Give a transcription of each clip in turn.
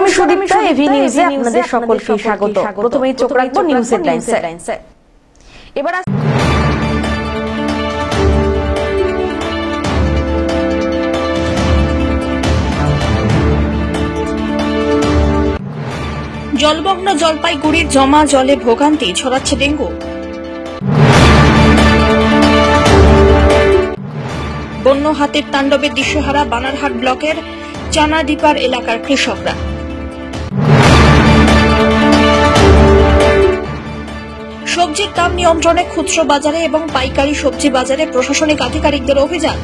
আমি সুদীপ্তা, এভি নিউজে আপনাদের সকলকে স্বাগত। প্রথমেই চোখ রাখবো নিউজ হেডলাইনসে। এবার জলমগ্ন জলপাইগুড়ির জমা জলে ভোগান্তি, ছড়াচ্ছে ডেঙ্গু। বন্য হাতির তাণ্ডবে দিশেহারা বানারহাট ব্লকের চানাডিপার এলাকার কৃষকরা। সবজির দাম নিয়ন্ত্রণে খুচরো বাজারে এবং পাইকারি সবজি বাজারে প্রশাসনিক আধিকারিকদের অভিযান।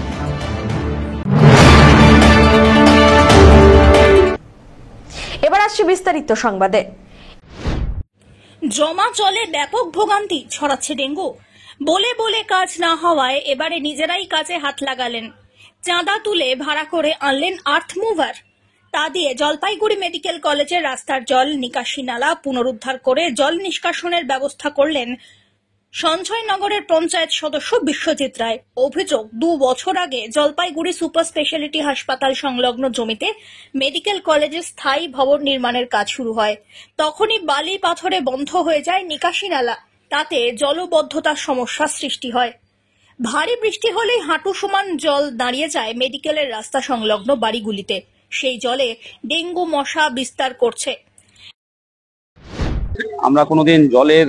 এবার আসছে বিস্তারিত সংবাদে। জমা জলে ব্যাপক ভোগান্তি, ছড়াচ্ছে ডেঙ্গু। বলে বলে কাজ না হওয়ায় এবারে নিজেরাই কাজে হাত লাগালেন। চাঁদা তুলে ভাড়া করে আনলেন আর্থ মুভার। তা দিয়ে জলপাইগুড়ি মেডিকেল কলেজের রাস্তার জল নিকাশি নালা পুনরুদ্ধার করে জল নিষ্কাশনের ব্যবস্থা করলেন সঞ্জয়নগরের পঞ্চায়েত সদস্য বিশ্বজিৎ রায়। অভিযোগ, 2 বছর আগে জলপাইগুড়ি সুপার স্পেশালিটি হাসপাতাল সংলগ্ন জমিতে মেডিকেল কলেজের স্থায়ী ভবন নির্মাণের কাজ শুরু হয়। তখনই বালি পাথরে বন্ধ হয়ে যায় নিকাশি নালা। তাতে জলবদ্ধতার সমস্যা সৃষ্টি হয়। ভারী বৃষ্টি হলেই হাঁটু সমান জল দাঁড়িয়ে যায় মেডিকেলের রাস্তা সংলগ্ন বাড়িগুলিতে। সেই জলে ডেঙ্গু মশা বিস্তার করছে। আমরা কোনোদিন জলের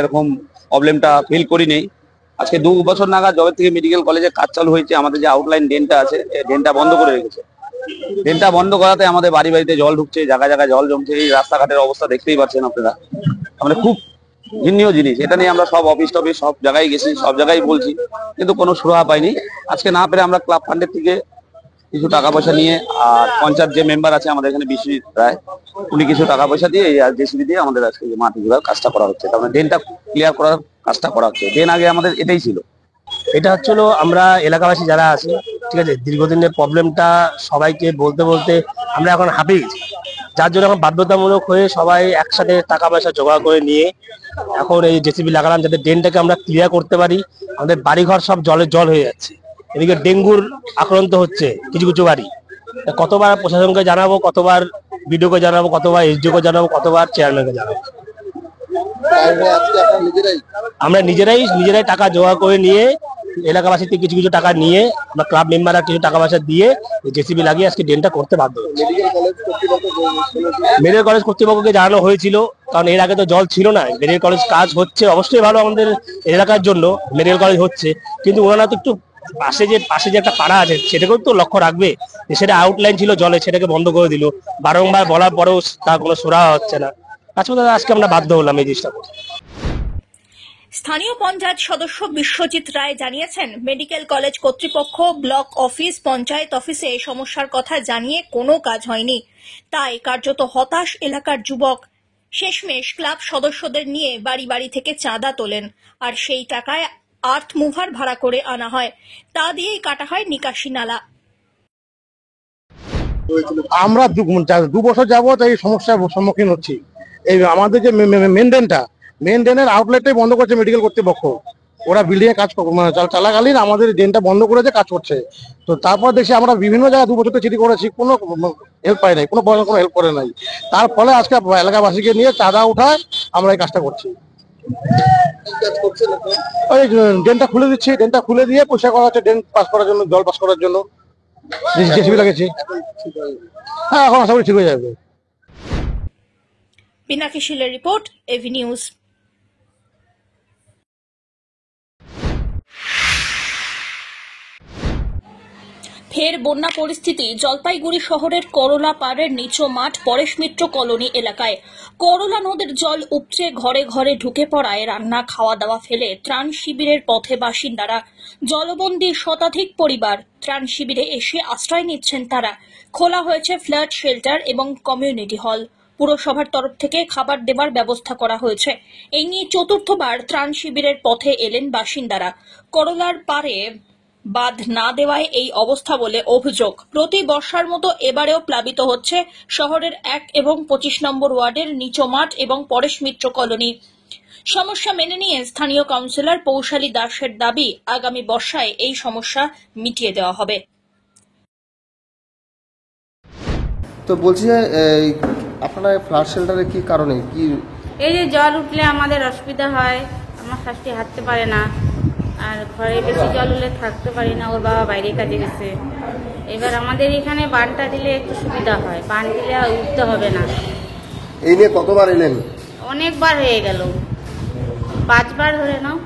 এরকম প্রবলেমটা ফিল করিনি। আজকে 2 বছর নাগাদ জবের থেকে মেডিকেল কলেজে কাজ চালু হয়েছে। আমাদের যে আউটলাইন ড্রেনটা আছে, ড্রেনটা বন্ধ করে রেখেছে। ড্রেনটা বন্ধ করাতে আমাদের বাড়ি বাড়িতে জল ঢুকছে, জায়গায় জায়গায় জল জমছে। এই রাস্তাঘাটের অবস্থা দেখতেই পাচ্ছেন আপনারা, মানে খুব ঘৃণ্য জিনিস। এটা নিয়ে আমরা সব অফিস টফিস সব জায়গায় গেছি, সব জায়গায় বলছি, কিন্তু কোনো সুরাহা পাইনি। আজকে না পেরে আমরা ক্লাব ফান্ডের থেকে কিছু টাকা পয়সা নিয়ে, আর পঞ্চায়েত যে মেম্বার আছে আমাদের এখানে বিশ্বজিৎ রায়, উনি কিছু টাকা পয়সা দিয়ে জেসিবি দিয়ে আমাদের আজকে মাটি ঘোরার কাজটা করা হচ্ছে। তার মানে ড্রেনটা ক্লিয়ার করার কাজটা করা হচ্ছে। ড্রেন আগে আমাদের এটাই ছিল। এটা হচ্ছিল আমরা এলাকাবাসী যারা আছে, ঠিক আছে, দীর্ঘদিনের প্রবলেমটা সবাইকে বলতে বলতে আমরা এখন হাঁপিয়ে গেছি। যার জন্য এখন বাধ্যতামূলক হয়ে সবাই একসাথে টাকা পয়সা জোগাড় করে নিয়ে এখন এই জেসিবি লাগালাম, যাতে ড্রেনটাকে আমরা ক্লিয়ার করতে পারি। আমাদের বাড়িঘর সব জল হয়ে যাচ্ছে। এদিকে ডেঙ্গুর আক্রান্ত হচ্ছে কিছু কিছু বাড়ি। কতবার প্রশাসনকে জানাবো, কতবার বিডিওকে জানাবো, কতবার এসডিওকে জানাবো, কতবার চেয়ারম্যানকে জানাবো। আমরা নিজেরাই টাকা জোগাড় করে নিয়ে, এলাকাবাসী থেকে কিছু কিছু টাকা নিয়ে, আমরা ক্লাব মেম্বাররা কিছু টাকা পয়সা দিয়ে জেসিবি লাগিয়ে আজকে ড্রেনটা করতে বাধ্য হচ্ছে। মেডিকেল কলেজ কর্তৃপক্ষকে জানানো হয়েছিল, কারণ এর আগে তো জল ছিল না। মেডিকেল কলেজ কাজ হচ্ছে, অবশ্যই ভালো আমাদের এলাকার জন্য মেডিকেল কলেজ হচ্ছে, কিন্তু ওনারা তো একটু পাশে যে একটা পাড়া আছে সেটাকেও তো লক্ষ্য রাখবে। সেটা আউটলাইন ছিল জলে, সেটাকে বন্ধ করে দিল। বারংবার বলার পরেও তার কোনো সুরাহা হচ্ছে না। আজকে আমরা বাধ্য হলাম এই জিনিসটা করতে। স্থানীয় পঞ্চায়েত সদস্য বিশ্বজিৎ রায় জানিয়েছেন, মেডিকেল কলেজ কর্তৃপক্ষ ব্লক অফিস, পঞ্চায়েত অফিসে এই সমস্যার কথা জানিয়ে কোনো কাজ হয়নি। তাই কার্যত হতাশ এলাকার যুবক। শেষমেশ ক্লাব সদস্যদের নিয়ে বাড়ি বাড়ি থেকে চাঁদা তোলেন, আর সেই টাকায় আর্থ মুভার ভাড়া করে আনা হয়। তা দিয়েই কাটা হয় নিকাশি নালা। আমরা 2 বছর যাবত এই সমস্যার সম্মুখীন হচ্ছি। এই আমাদের যে মেন ড্রেনের আউটলেটটাই বন্ধ করছে মেডিকেল কর্তৃপক্ষ। ওরা বিল্ডিং এ কাজ চালাকালীন আমাদের ড্রেনটা বন্ধ করেছে, কাজ করছে। তো তারপর দেখছি আমরা বিভিন্ন জায়গায় 2 বছর চিঠি করেছি, কোনো হেল্প পাই নাই, কোনো হেল্প করে নাই। তার ফলে আজকে এলাকাবাসীকে নিয়ে চাঁদা উঠায় আমরা এই কাজটা করছি। ওই ড্রেনটা খুলে দিচ্ছি, ড্রেনটা খুলে দিয়ে পয়সা করা হচ্ছে, ড্রেন পাস করার জন্য, জল পাস করার জন্য জেসিবি লাগিয়েছি। হ্যাঁ, এখন আশা করি ঠিক হয়ে যাবে। পিনাকি শীলের রিপোর্ট, এভি নিউজ। ফের বন্যা পরিস্থিতি জলপাইগুড়ি শহরের করলা পাড়ের নিচু মাঠ পরেশ মিত্র কলোনি এলাকায়। করলা নদীর জল উপচে ঘরে ঘরে ঢুকে পড়ায় রান্না খাওয়া দাওয়া ফেলে ত্রাণ শিবিরের পথে বাসিন্দারা। জলবন্দী শতাধিক পরিবার। ত্রাণ শিবিরে এসে আশ্রয় নিচ্ছেন তারা। খোলা হয়েছে ফ্ল্যাট শেল্টার এবং কমিউনিটি হল। পুরসভার তরফ থেকে খাবার দেবার ব্যবস্থা করা হয়েছে। এই নিয়ে চতুর্থবার ত্রাণ শিবিরের পথে এলেন বাসিন্দারা। করলার পাড়ে বাঁধ না দেওয়ায় এই অবস্থা বলে অভিযোগ। প্রতি বর্ষার মতো এবারেও প্লাবিত হচ্ছে শহরের 1 এবং 25 নম্বর ওয়ার্ডের নিচু মাঠ এবং পরেশ মিত্র কলোনি। সমস্যা মেনে নিয়ে স্থানীয় কাউন্সিলর পৌশালী দাসের দাবি, আগামী বর্ষায় এই সমস্যা মিটিয়ে দেওয়া হবে। তো বলছি যে আপনারা ফ্লাড শেল্টারে কি কারণে কি? এই যে জল উঠলে আমাদের অসুবিধা হয়, আমার শাশুড়ি হাঁটতে পারে না, আর ঘরে বেশি জল হলে থাকতে পারি না, ওর বাবা বাইরে কাজে গেছে। এবার আমাদের এখানে বানটা দিলে একটু সুবিধা হয়, বান দিলে আর উঠতে হবে না। এই নিয়ে কতবার এলেন? অনেকবার হয়ে গেল, 5 বার ধরে নাও।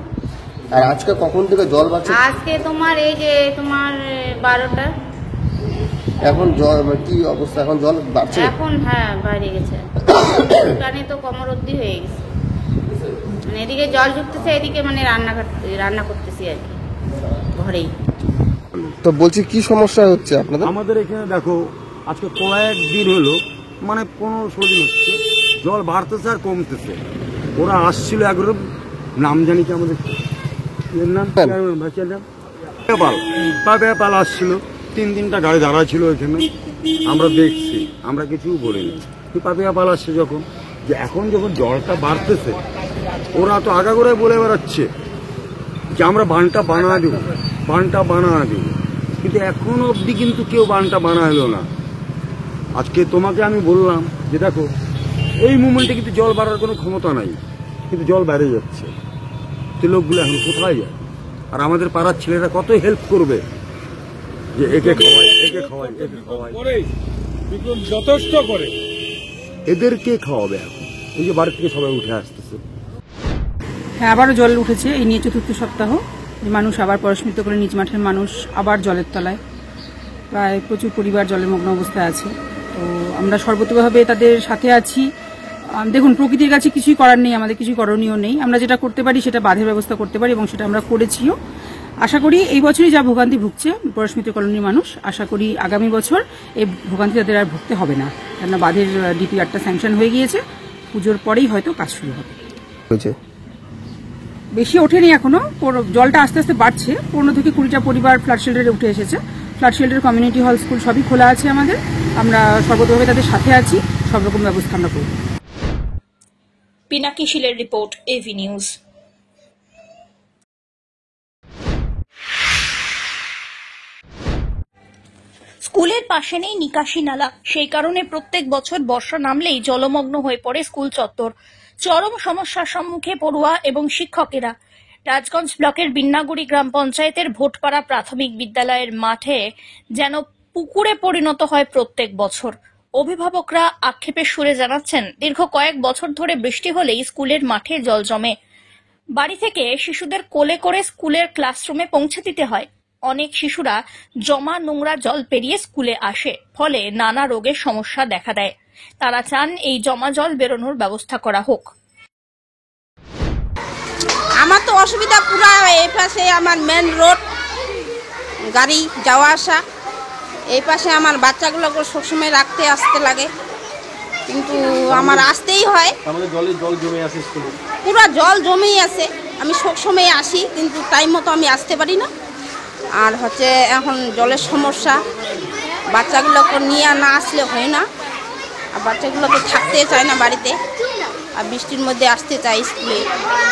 আর আজকে কখন থেকে জল বাড়ছে? আজকে তোমার এই যে তোমার 12টা। এখন জল কি অবস্থা? এখন জল বাড়ছে? এখন হ্যাঁ বাইরে গেছে, দোকানে তো কোমর অবধি হয়ে গেছে। মানে এদিকে জল ঢুকতেছে, এদিকে মানে রান্না করতেছি আর কি ঘরেই। তো বলছি কি সমস্যা হচ্ছে আপনাদের? আমাদের এখানে দেখো আজকে কয়েকদিন হলো, মানে 15-16 দিন হচ্ছে জল বাড়তেছে আর কমতেছে। ওরা আসছিল একবার, নাম জানি কি আমাদের পাল আসছিল, 3-3টা গাড়ি দাঁড়া ছিল এখানে, আমরা দেখছি, আমরা কিছু বলিনি। পাপিয়া পাল আসছে যখন, যে এখন যখন জলটা বাড়তেছে ওরা তো আগাগোড়ায় বলে বেড়াচ্ছে যে আমরা বানটা বানা দেবো, বানটা বানা দেবো, কিন্তু এখনো অবধি কিন্তু কেউ বানটা বানাইলো না। আজকে তোমাকে আমি বললাম যে দেখো এই মুমেন্টে কিন্তু জল বাড়ার কোনো ক্ষমতা নাই, কিন্তু জল বেড়ে যাচ্ছে, তো লোকগুলো এখন কোথায় যায়? আর আমাদের পাড়ার ছেলেরা কত হেল্প করবে, যে একে খাওয়াই, একে খাওয়াই, একে খাওয়াই, যথেষ্ট করে। এদেরকে খাওয়াবে এখন? এই যে বাড়ি থেকে সবাই উঠে আসতেছে। হ্যাঁ, আবারও জল উঠেছে, এই নিয়ে 4র্থ সপ্তাহ। মানুষ আবার পরস্মিত করে নিজ মাঠের মানুষ আবার জলের তলায়, প্রায় প্রচুর পরিবার জলের মগ্ন অবস্থায় আছে। তো আমরা সর্বতভাবে তাদের সাথে আছি। দেখুন, প্রকৃতির কাছে কিছুই করার নেই, আমাদের কিছুই করণীয় নেই। আমরা যেটা করতে পারি সেটা বাঁধের ব্যবস্থা করতে পারি, এবং সেটা আমরা করেছিও। আশা করি এই বছরই যা ভোগান্তি ভুগছে পরস্মিত কলোনির মানুষ, আশা করি আগামী বছর এই ভোগান্তি তাদের আর ভুগতে হবে না, কেননা বাঁধের ডিপিআরটা স্যাংশন হয়ে গিয়েছে। পুজোর পরেই হয়তো কাজ শুরু হবে। বেশি ওঠেনি এখনো, জলটা আস্তে আস্তে বাড়ছে। 15 থেকে 20টা পরিবার ফ্লাড শেল্টারে উঠে এসেছে। Flood shelter, community hall, school সবই খোলা আছে আমাদের। আমরা সর্বতভাবে তাদের সাথে আছি, সব রকম ব্যবস্থা আমরা করব। পিনাকি শীলের রিপোর্ট, এভি নিউজ। স্কুলের পাশে নেই নিকাশি নালা, সেই কারণে প্রত্যেক বছর বর্ষা নামলেই জলমগ্ন হয়ে পড়ে স্কুল চত্বর। চরম সমস্যার সম্মুখে পড়ুয়া এবং শিক্ষকেরা। রাজগঞ্জ ব্লকের বিন্নাগুড়ি গ্রাম পঞ্চায়েতের ভোটপাড়া প্রাথমিক বিদ্যালয়ের মাঠে যেন পুকুরে পরিণত হয় প্রত্যেক বছর। অভিভাবকরা আক্ষেপের সুরে জানাচ্ছেন, দীর্ঘ কয়েক বছর ধরে বৃষ্টি হলেই স্কুলের মাঠে জল জমে। বাড়ি থেকে শিশুদের কোলে করে স্কুলের ক্লাসরুমে পৌঁছে দিতে হয়। অনেক শিশুরা জমা নোংরা জল পেরিয়ে স্কুলে আসে, ফলে নানা রোগের সমস্যা দেখা দেয়। তারা চান এই জমা জল বেরোনোর ব্যবস্থা করা হোক। আমার তো অসুবিধা পুরা, এই পাশে আমার মেন রোড, গাড়ি যাওয়া আসা, এই পাশে আমার বাচ্চাগুলোকে সবসময় রাখতে আসতে লাগে, কিন্তু আমার আসতেই হয়। জল জমে আছে স্কুলে, পুরো জল জমেই আছে। আমি সবসময় আসি, কিন্তু টাইম মতো আমি আসতে পারি না। আর হচ্ছে এখন জলের সমস্যা, বাচ্চাগুলোকে নিয়ে না আসলে হয় না। আর বাচ্চাগুলোকে থাকতে চায় না বাড়িতে, আর বৃষ্টির মধ্যে আসতে চায় স্কুলে।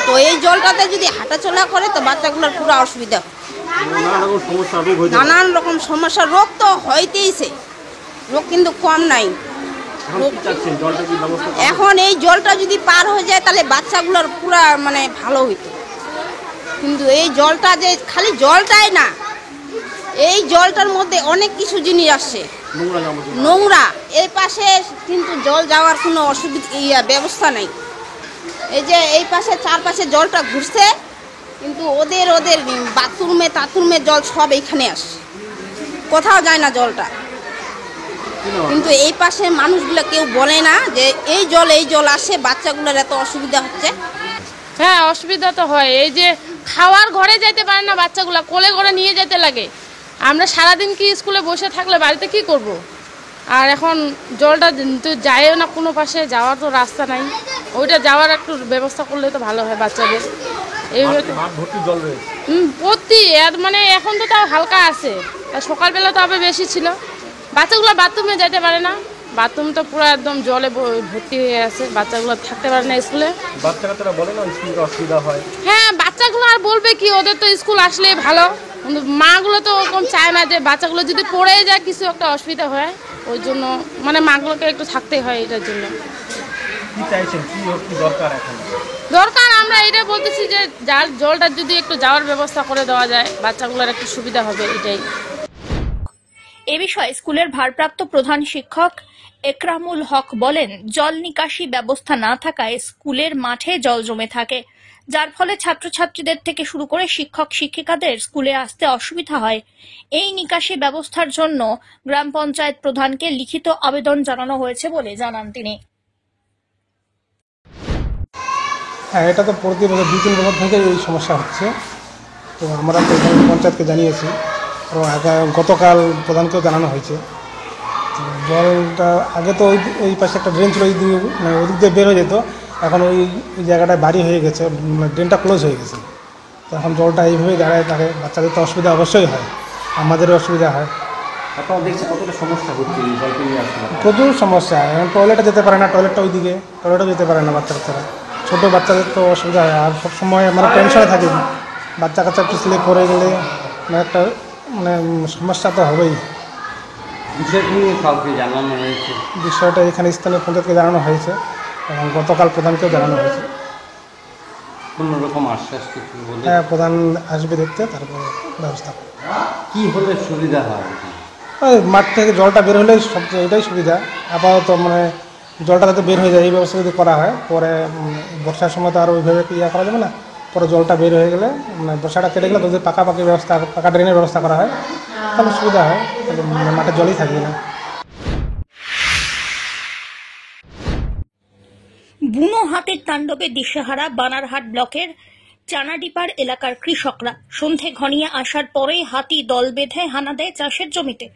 তো এই জলটাতে যদি হাঁটাচলা করে তো বাচ্চাগুলোর পুরো অসুবিধা, নানান রকম সমস্যা। রোগ তো হইতেইছে, রোগ কিন্তু কম নাই। এখন এই জলটা যদি পার হয়ে যায় তাহলে বাচ্চাগুলোর পুরা মানে ভালো হইতো, কিন্তু এই জলটা যে খালি জলটাই না, এই জলটার মধ্যে অনেক কিছু জিনিস আসছে, নোংরা। এই পাশে কিন্তু জল যাওয়ার কোনো অসুবিধা ব্যবস্থা নাই। এই যে এই পাশে চারপাশে জলটা ঘুরছে, কিন্তু ওদের বাথরুমে জল সব এইখানে আসে, কোথাও যায় না জলটা। কিন্তু এই পাশে মানুষগুলো কেউ বলে না যে এই জল আসে, বাচ্চাগুলোর এত অসুবিধা হচ্ছে। হ্যাঁ, অসুবিধা তো হয়। এই যে খাওয়ার ঘরে যেতে পারে না বাচ্চাগুলো, কোলে করে নিয়ে যেতে লাগে। আমরা সারাদিন কি স্কুলে বসে থাকলে বাড়িতে কি করব? আর এখন জলটা তো যায়ও না, কোনো পাশে যাওয়ার তো রাস্তা নাই। ওইটা যাওয়ার একটু ব্যবস্থা করলে তো ভালো হয় বাচ্চাদের। এইভাবে ভর্তি, মানে এখন তো তাও হালকা আছে, সকালবেলা তো আবার বেশি ছিল। বাচ্চাগুলো বাথরুমে যেতে পারে না, বাথরুম তো পুরো একদম জলে ভর্তি হয়ে আছে, বাচ্চাগুলো থাকতে পারে না স্কুলে। বাচ্চারা বলে না স্কুলে অসুবিধা হয়। হ্যাঁ, বাচ্চাগুলো আর বলবে কি, ওদের তো স্কুল আসলে ভালো। কিন্তু মাগুলো তো ওরকম চায় না যে বাচ্চাগুলো যদি পড়ে যায় কিছু একটা অসুবিধা হয়। ওই জন্য মানে মাগুলোকে একটু থাকতেই হয় এটার জন্য। কি চাইছেন, কি দরকার এখন? দরকার আমরা এটা বলতেছি যে যার জলটা যদি একটু যাওয়ার ব্যবস্থা করে দেওয়া যায় বাচ্চাগুলোর একটু সুবিধা হবে, এটাই। এ বিষয়ে স্কুলের ভারপ্রাপ্ত প্রধান শিক্ষক একরামুল হক বলেন, জল নিকাশি ব্যবস্থা না থাকায় স্কুলের মাঠে জল জমে থাকে, যার ফলে ছাত্রছাত্রীদের থেকে শুরু করে শিক্ষক শিক্ষিকাদের স্কুলে আসতে অসুবিধা হয়। এই নিকাশি ব্যবস্থার জন্য গ্রাম পঞ্চায়েত প্রধানকে লিখিত আবেদন জানানো হয়েছে বলে জানান তিনি। হ্যাঁ, এটা তো প্রতি বছর 2-3 বছর থেকে এই সমস্যা হচ্ছে। তো আমরা তো পঞ্চায়েতকে জানিয়েছি এবং গতকাল প্রধানকেও জানানো হয়েছে। জলটা আগে তো ওই পাশে একটা ড্রেন ছিল, ওই দিক দিয়ে বের হয়ে যেত, এখন ওই জায়গাটায় বাড়ি হয়ে গেছে, ড্রেনটা ক্লোজ হয়ে গেছে। তো এখন জলটা এইভাবেই দাঁড়ায় থাকে, বাচ্চাদের তো অসুবিধা অবশ্যই হয়, আমাদেরও অসুবিধা হয়। আপনারা দেখছেন কতটা সমস্যা হচ্ছে জলকে নিয়ে আসতে? প্রচুর সমস্যা। এখন টয়লেটে যেতে পারে না, টয়লেটটা ওইদিকে, টয়লেটও যেতে পারে না বাচ্চারা। ছোটো বাচ্চাদের তো অসুবিধা হয়, আর সবসময় মানে টেনশনে থাকে, বাচ্চা কাচ্চা পিছলে পড়ে গেলে একটা সমস্যা তো হবেই। বিষয়টা এখানে স্থানীয় পঞ্চায়েতকে জানানো হয়েছে এবং গতকাল প্রধানকেও জানানো হয়েছে। কোনোরকম আশ্বাস কিছু? হ্যাঁ, প্রধান আসবে দেখতে, তারপর ব্যবস্থা কি হলে সুবিধা হয়? ওই মাঠ থেকে জলটা বের হলে সবচেয়ে এটাই সুবিধা। আপাতত মানে জলটা যাতে বের হয়ে যায় এই ব্যবস্থা যদি করা হয়, পরে বর্ষার সময় তো আর ওইভাবে করা যাবে না। পরে জলটা বের হয়ে গেলে মানে বর্ষাটা কেটে গেলে যদি পাকাপাকি ব্যবস্থা, পাকা ড্রেনের ব্যবস্থা করা হয় তাহলে সুবিধা হয়, মাঠে জলই থাকবে না। বুনো হাতির তাণ্ডবে দিশেহারা বানারহাট ব্লকের চানাডিপাড় এলাকার কৃষকরা। সন্ধে ঘনিয়ে আসার পরেই হাতি দল বেঁধে হানা দেয় চাষের জমিতে,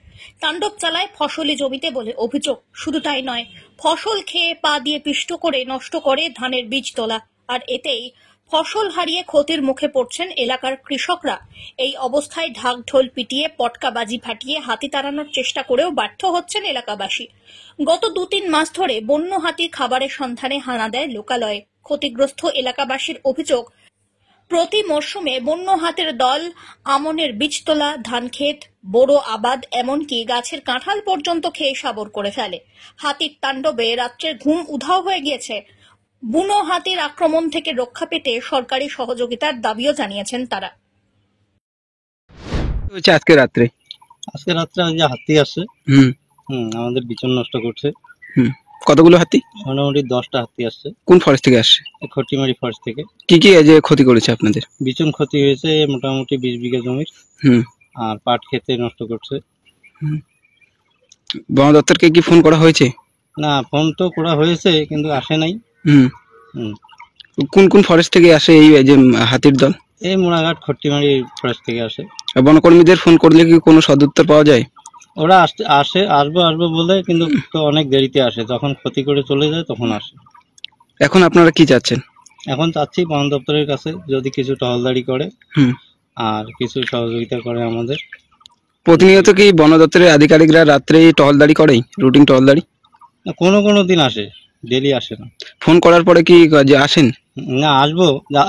তাণ্ডব চালায় ফসলি জমিতে বলে অভিযোগ। শুধু তাই নয়, ফসল খেয়ে পা দিয়ে পিষ্ট করে নষ্ট করে ধানের বীজ তোলা, আর এতেই ফসল হারিয়ে ক্ষতির মুখে পড়ছেন এলাকার কৃষকরা। এই অবস্থায় ঢাক ঢোল পিটিয়ে পটকাবাজি ফাটিয়ে হাতি তাড়ানোর চেষ্টা করেও ব্যর্থ হচ্ছেন এলাকাবাসী। গত 2-3 মাস ধরে বন্য হাতি খাবারের সন্ধানে হানা দেয় লোকালয়ে। ক্ষতিগ্রস্ত এলাকাবাসীর অভিযোগ, প্রতি মরশুমে বন্য হাতির দল আমনের বীজ তোলা, ধান ক্ষেত, বড় আবাদ, এমনকি গাছের কাঁঠাল পর্যন্ত খেয়ে সাবর করে ফেলে। হাতির তাণ্ডবে রাত্রের ঘুম উধাও হয়ে গিয়েছে। বুনো হাতির আক্রমণ থেকে রক্ষা পেতে সরকারি সহযোগিতার দাবিও জানিয়েছেন তারা। আজকে রাত্রে যে হাতি আসে আমাদের বিচন নষ্ট করছে। কতগুলো হাতি? মোটামুটি 10টা হাতি আসছে। কোন ফরেস্ট থেকে আসছে? খটিমারি ফরেস্ট থেকে। কি কি যে ক্ষতি করেছে আপনাদের? বিচন ক্ষতি হয়েছে মোটামুটি 20 বিঘা জমির, আর পাট খেতে নষ্ট করছে। বন দপ্তরকে কি ফোন করা হয়েছে? না, ফোন তো করা হয়েছে কিন্তু আসে নাই। কোন কোন ফরেস্ট থেকে আসে এই যে হাতির দল? এই মোড়াঘাট খটিমারি ফরেস্ট থেকে আসে। বনকর্মীদের ফোন করলে কি কোনো সদুত্তর পাওয়া যায়? ওরা আসবো বলে কিন্তু অনেক দেরিতে আসে, যখন ক্ষতি করে চলে যায় তখন আসে। এখন আপনারা কি চাচ্ছেন? এখন চাচ্ছি বন দপ্তরের কাছে যদি কিছু টহলদারি করে আর কিছু সহযোগিতা করে আমাদের। প্রতিনিয়ত কি বন দপ্তরের আধিকারিকরা রাত্রে টহলদারি করে, রুটিন টহলদারি? কোনো দিন আসে, ডেলি আসে না। ফোন করার পরে কি যে আসেন? না,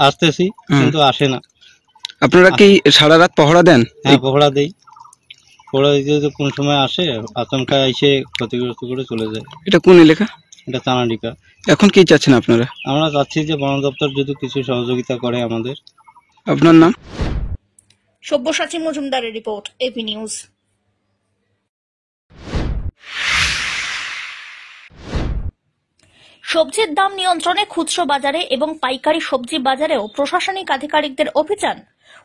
আসতেছি কিন্তু আসে না। আপনারা কি সারা রাত পহরা দেন? হ্যাঁ, পহরা দেই। পহরা দিতে কোন সময় আসে, আচমকা এসে ক্ষতিগ্রস্ত করে চলে যায়। এটা কোন এলাকা? এটা চানাডিপা। এখন কি চাচ্ছেন আপনারা? আমরা চাচ্ছি যে বন দপ্তর যদি কিছু সহযোগিতা করে আমাদের। আপনার নাম? সব্যসাচী মজুমদারের রিপোর্ট, এপি নিউজ। সবজির দাম নিয়ন্ত্রণে খুচরো বাজারে এবং পাইকারি সবজি বাজারেও প্রশাসনিক আধিকারিকদের অভিযান।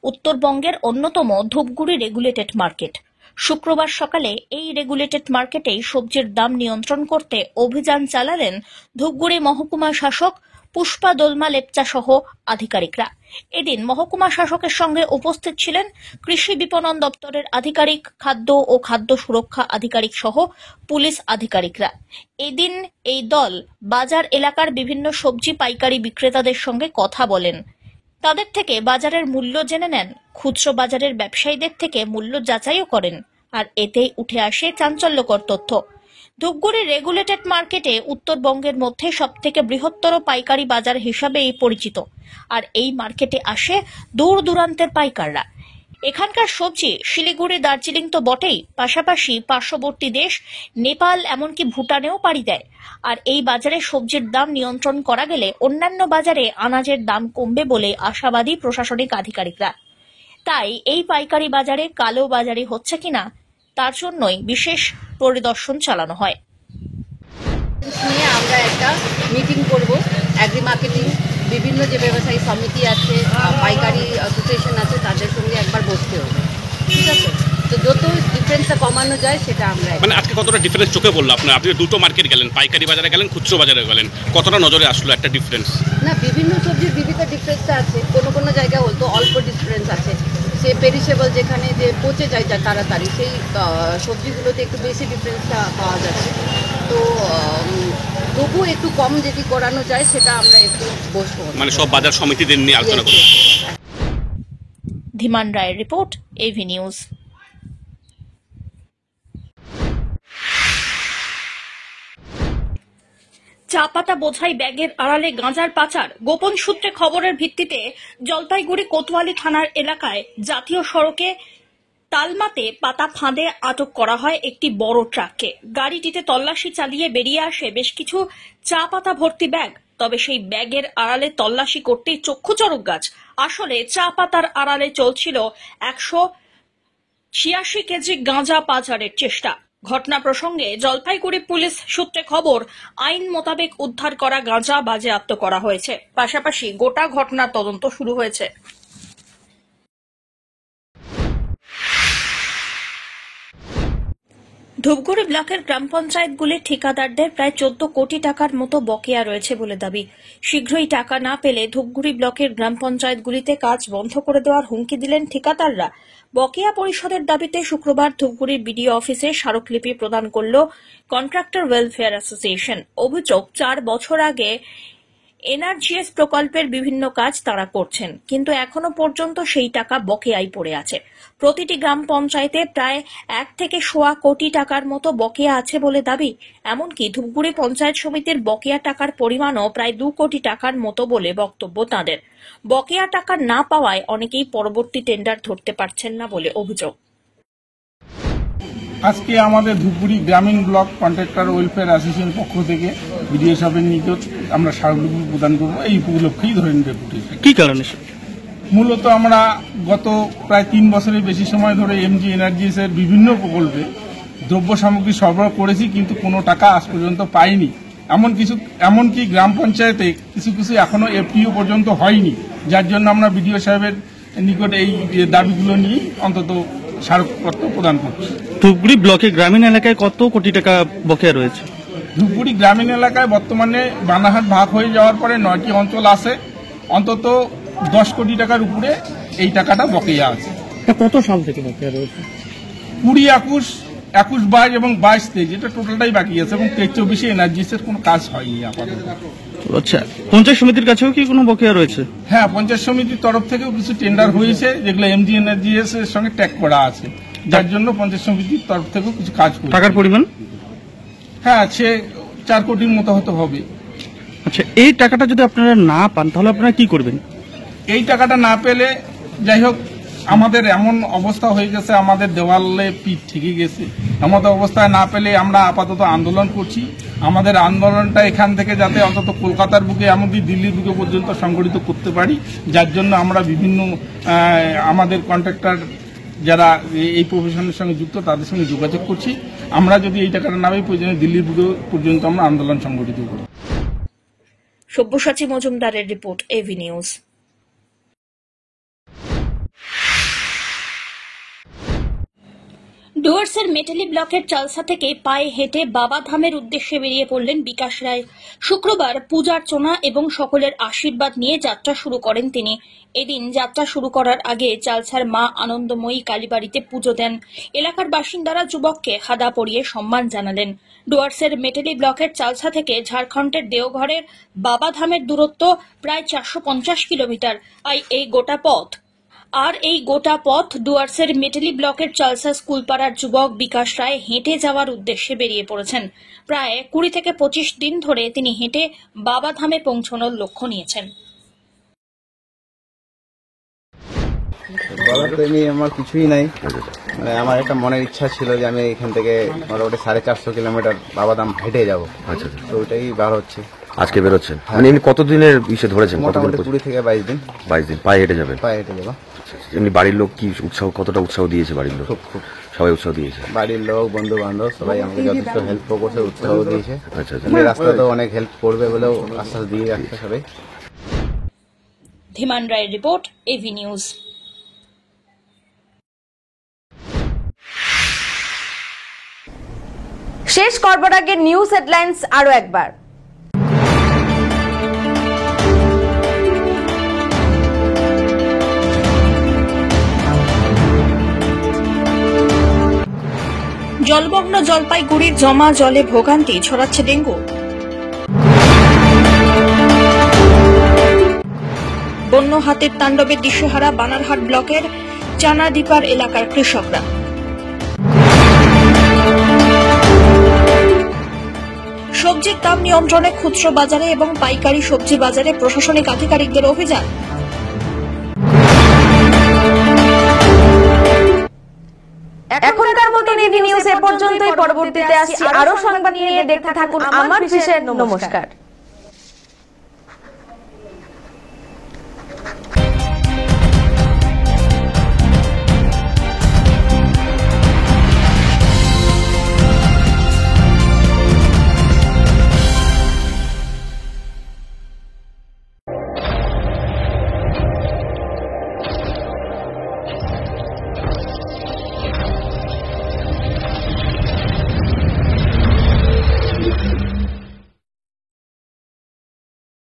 উত্তরবঙ্গের অন্যতম ধূপগুড়ি রেগুলেটেড মার্কেট। শুক্রবার সকালে এই রেগুলেটেড মার্কেটেই সবজির দাম নিয়ন্ত্রণ করতে অভিযান চালালেন ধূপগুড়ি মহকুমা শাসক পুষ্পা দোলমা লেপচা সহ আধিকারিকরা। এদিন মহকুমা শাসকের সঙ্গে উপস্থিত ছিলেন কৃষি বিপণন দপ্তরের আধিকারিক, খাদ্য ও খাদ্য সুরক্ষা আধিকারিক সহ পুলিশ আধিকারিকরা। এদিন এই দল বাজার এলাকার বিভিন্ন সবজি পাইকারি বিক্রেতাদের সঙ্গে কথা বলেন, তাদের থেকে বাজারের মূল্য জেনে নেন, খুচরো বাজারের ব্যবসায়ীদের থেকে মূল্য যাচাইও করেন। আর এতেই উঠে আসে চাঞ্চল্যকর তথ্য। ধূপগুড়ি রেগুলেটেড মার্কেটে উত্তরবঙ্গের মধ্যে সবথেকে বৃহত্তর পাইকারি বাজার হিসাবে পরিচিত। আর এই মার্কেটে আসে দূর দূরান্তের পাইকাররা। এখানকার সবজি শিলিগুড়ি, দার্জিলিং তো বটেই, পাশাপাশি পার্শ্ববর্তী দেশ নেপাল এমনকি ভুটানেও পাড়ি দেয়। আর এই বাজারে সবজির দাম নিয়ন্ত্রণ করা গেলে অন্যান্য বাজারে আনাজের দাম কমবে বলে আশাবাদী প্রশাসনিক আধিকারিকরা। তাই এই পাইকারি বাজারে কালো বাজারি হচ্ছে কিনা তার জন্যই বিশেষ পরিদর্শন চালানো হয়। নিয়ে আমরা একটা মিটিং করব, অ্যাগ্রি মার্কেটিং বিভিন্ন যে ব্যবসায়ী সমিতি আছে, পাইকারি অ্যাসোসিয়েশন আছে, তাদের সঙ্গে একবার বসতে হবে, ঠিক আছে? তো যত ডিফারেন্সটা কমানো যায় সেটা আমরা মানে আজকে কতটা ডিফারেন্স চোখে পড়লো আপনার? আপনি দুটো মার্কেট গেলেন, পাইকারি বাজারে গেলেন, খুচরো বাজারে গেলেন, কতটা নজরে আসলো একটা ডিফারেন্স? না, বিভিন্ন সবজির বিভিন্ন ডিফারেন্সটা আছে, কোনো জায়গায় হয়তো অল্প ডিফারেন্স আছে। সে পেরিশেবল যেখানে যে পচে যায় যা তাড়াতাড়ি, সেই সবজিগুলোতে একটু বেশি ডিফারেন্সটা পাওয়া যাচ্ছে। তো তবু একটু কম যদি করানো যায় সেটা আমরা একটু বসবো, মানে সব বাজার সমিতিদের নিয়ে আলোচনা করব। ধীমান রায়ের রিপোর্ট, এভি নিউজ। চা পাতা বোঝাই ব্যাগের আড়ালে গাঁজার পাচার। গোপন সূত্রে খবরের ভিত্তিতে জলপাইগুড়ি কোতোয়ালি থানার এলাকায় জাতীয় সড়কে তালমাতে পাতা ফাঁদে আটক করা হয় একটি বড় ট্রাককে। গাড়িটিতে তল্লাশি চালিয়ে বেরিয়ে আসে বেশ কিছু চা পাতা ভর্তি ব্যাগ। তবে সেই ব্যাগের আড়ালে তল্লাশি করতেই চক্ষু চড়ক গাছ। আসলে চা পাতার আড়ালে চলছিল 186 কেজি গাঁজা পাচারের চেষ্টা। ঘটনা প্রসঙ্গে জলপাইগুড়ি পুলিশ সূত্রে খবর, আইন মোতাবেক উদ্ধার করা গাঁজা বাজেয়াপ্ত করা হয়েছে। পাশাপাশি গোটা ঘটনার তদন্ত শুরু হয়েছে। ধূপগুড়ি ব্লকের গ্রাম পঞ্চায়েতগুলির ঠিকাদারদের প্রায় 14 কোটি টাকার মতো বকেয়া রয়েছে বলে দাবি। শীঘ্রই টাকা না পেলে ধূপগুড়ি ব্লকের গ্রাম পঞ্চায়েতগুলিতে কাজ বন্ধ করে দেওয়ার হুমকি দিলেন ঠিকাদাররা। বকেয়া পরিশোধের দাবিতে শুক্রবার ধূপগুড়ির বিডিও অফিসে স্মারকলিপি প্রদান করল কন্ট্রাক্টর ওয়েলফেয়ার অ্যাসোসিয়েশন। অভিযোগ, 4 বছর আগে এনআরজিএস প্রকল্পের বিভিন্ন কাজ তারা করছেন, কিন্তু এখনো পর্যন্ত সেই টাকা বকেয়াই পড়ে আছে। প্রতিটি গ্রাম পঞ্চায়েতে প্রায় 1 থেকে 1.25 কোটি টাকার মতো বকেয়া আছে বলে দাবি। এমনকি ধূপগুড়ি পঞ্চায়েত সমিতির বকেয়া টাকার পরিমাণও প্রায় 2 কোটি টাকার মতো বলে বক্তব্য তাঁদের। বকেয়া টাকা না পাওয়ায় অনেকেই পরবর্তী টেন্ডার ধরতে পারছেন না বলে অভিযোগ। আজকে আমাদের ধূপগুড়ি গ্রামীণ ব্লক কন্ট্রাক্টর ওয়েলফেয়ার অ্যাসোসিয়েশন পক্ষ থেকে বিডিও সাহেবের নিকট আমরা স্মারকলিপি প্রদান করবো। এই উপলক্ষেই ধরেন ডেপুটেশন। কি কারণে? মূলত আমরা গত প্রায় 3 বছরের বেশি সময় ধরে এমজি এনার্জিস এর বিভিন্ন প্রকল্পে দ্রব্য সামগ্রী সরবরাহ করেছি, কিন্তু কোনো টাকা আজ পর্যন্ত পাইনি। এমনকি গ্রাম পঞ্চায়েতে কিছু এখনো এফটিও পর্যন্ত হয়নি, যার জন্য আমরা বিডিও সাহেবের নিকট এই দাবিগুলো নিয়ে অন্তত স্মারকপত্র প্রদান করছি। ধূপগুড়ি ব্লকে গ্রামীণ এলাকায় কত কোটি টাকা বকেয়া রয়েছে? ধূপগুড়ি গ্রামীণ এলাকায় বর্তমানে বানাহাট ভাগ হয়ে যাওয়ার পরে 9টি অঞ্চল আছে, অন্তত 10 কোটি টাকার উপরে এই টাকাটা বকেয়া আছে। কত সাল থেকে বকেয়া রয়েছে? 20, 21, 22 এবং 22-23 এটা টোটালটাই বাকি আছে, এবং 23-24 এনার্জিস এর কোনো কাজ হয়নি আপাতত। আচ্ছা, পঞ্চায়েত সমিতির কাছেও কি কোনো বকেয়া রয়েছে? হ্যাঁ, পঞ্চায়েত সমিতির তরফ থেকেও কিছু টেন্ডার হয়েছে, যেগুলো এমজি এনার্জিএস এর সঙ্গে ট্যাগ করা আছে, যার জন্য পঞ্চায়েত সমিতির তরফ থেকেও কিছু কাজ করছে। টাকার পরিমাণ? হ্যাঁ, সে 4 কোটির মতো হতে হবে। আচ্ছা, এই টাকাটা যদি আপনারা না পান তাহলে আপনারা কি করবেন? এই টাকাটা না পেলে, যাই হোক, আমাদের এমন অবস্থা হয়ে গেছে, আমাদের দেওয়ালে পিঠ ঠেকে গেছে। আমাদের অবস্থায় না পেলে আমরা আপাতত আন্দোলন করছি। আমাদের আন্দোলনটা এখান থেকে যাতে অন্তত কলকাতার বুকে, এমনকি দিল্লির বুকে পর্যন্ত সংগঠিত করতে পারি, যার জন্য আমরা বিভিন্ন আমাদের কন্ট্রাক্টর যারা এই প্রফেশনের সঙ্গে যুক্ত তাদের সঙ্গে যোগাযোগ করছি। আমরা যদি এই টাকাটা না পাই, প্রয়োজনে দিল্লির বুকে পর্যন্ত আমরা আন্দোলন সংগঠিত করি। সব্যসাচী মজুমদারের রিপোর্ট, এভি নিউজ। ডুয়ার্সের মেটালি ব্লকের চালসা থেকে পায়ে হেঁটে বাবাধামের উদ্দেশ্যে বেরিয়ে পড়লেন বিকাশ রায়। শুক্রবার পূজার্চনা এবং সকলের আশীর্বাদ নিয়ে যাত্রা শুরু করেন তিনি। এদিন যাত্রা শুরু করার আগে চালসার মা আনন্দময়ী কালীবাড়িতে পুজো দেন। এলাকার বাসিন্দারা যুবককে খাদা পরিয়ে সম্মান জানালেন। ডুয়ার্সের মেটালি ব্লকের চালসা থেকে ঝাড়খণ্ডের দেওঘরের বাবাধামের দূরত্ব প্রায় 450 কিলোমিটার। এই গোটা পথ ডুয়ার্সের মেটালি ব্লকের চালসা স্কুলপাড়ার যুবক বিকাশ রায় হেঁটে যাওয়ার উদ্দেশ্যে বেরিয়ে পড়েছেন। প্রায় 20 থেকে 25 দিন ধরে তিনি হেঁটে বাবাধামে পৌঁছানোর লক্ষ্য নিয়েছেন। বলার তো এমনি আমার কিছুই নাই, মানে আমার একটা মনের ইচ্ছা ছিল যে আমি এখান থেকে মোটামুটি 450 কিলোমিটার বাবাধাম হেঁটে যাবো। আচ্ছা তো ওইটাই বার হচ্ছে, আজকে বেরোচ্ছেন। মানে এমনি কতদিনের ইসে ধরেছেন? মোটামুটি 20 থেকে 22 দিন। 22 দিন পায়ে হেঁটে যাবেন? পায়ে হেঁটে যাবো। এমনি বাড়ির লোক কি উৎসাহ, কতটা উৎসাহ দিয়েছে বাড়ির লোক? খুব সবাই উৎসাহ দিয়েছে? বাড়ির লোক, বন্ধু বান্ধব সবাই আমাকে যথেষ্ট হেল্প করছে, উৎসাহ দিয়েছে। আচ্ছা আচ্ছা। রাস্তাতেও অনেক হেল্প করবে বলেও আশ্বাস দিয়ে রাখছে সবাই। ধীমান রায়ের রিপোর্ট, এভি নিউজ। শেষ করবার আগে নিউজ হেডলাইন্স আরো একবার। জলমগ্ন জলপাইগুড়ির জমা জলে ভোগান্তি, ছড়াচ্ছে ডেঙ্গু। বন্য হাতির তাণ্ডবে দিশেহারা বানারহাট ব্লকের চানাডিপার এলাকার কৃষকরা। সবজির দাম নিয়ন্ত্রণে খুচরো বাজারে এবং পাইকারি সবজি বাজারে প্রশাসনিক আধিকারিকদের অভিযান। এখনকার মতো এভি নিউজ এ পর্যন্তই। পরবর্তীতে আসছি আরো সংবাদ নিয়ে, দেখতে থাকুন আমার বিশেষ। নমস্কার।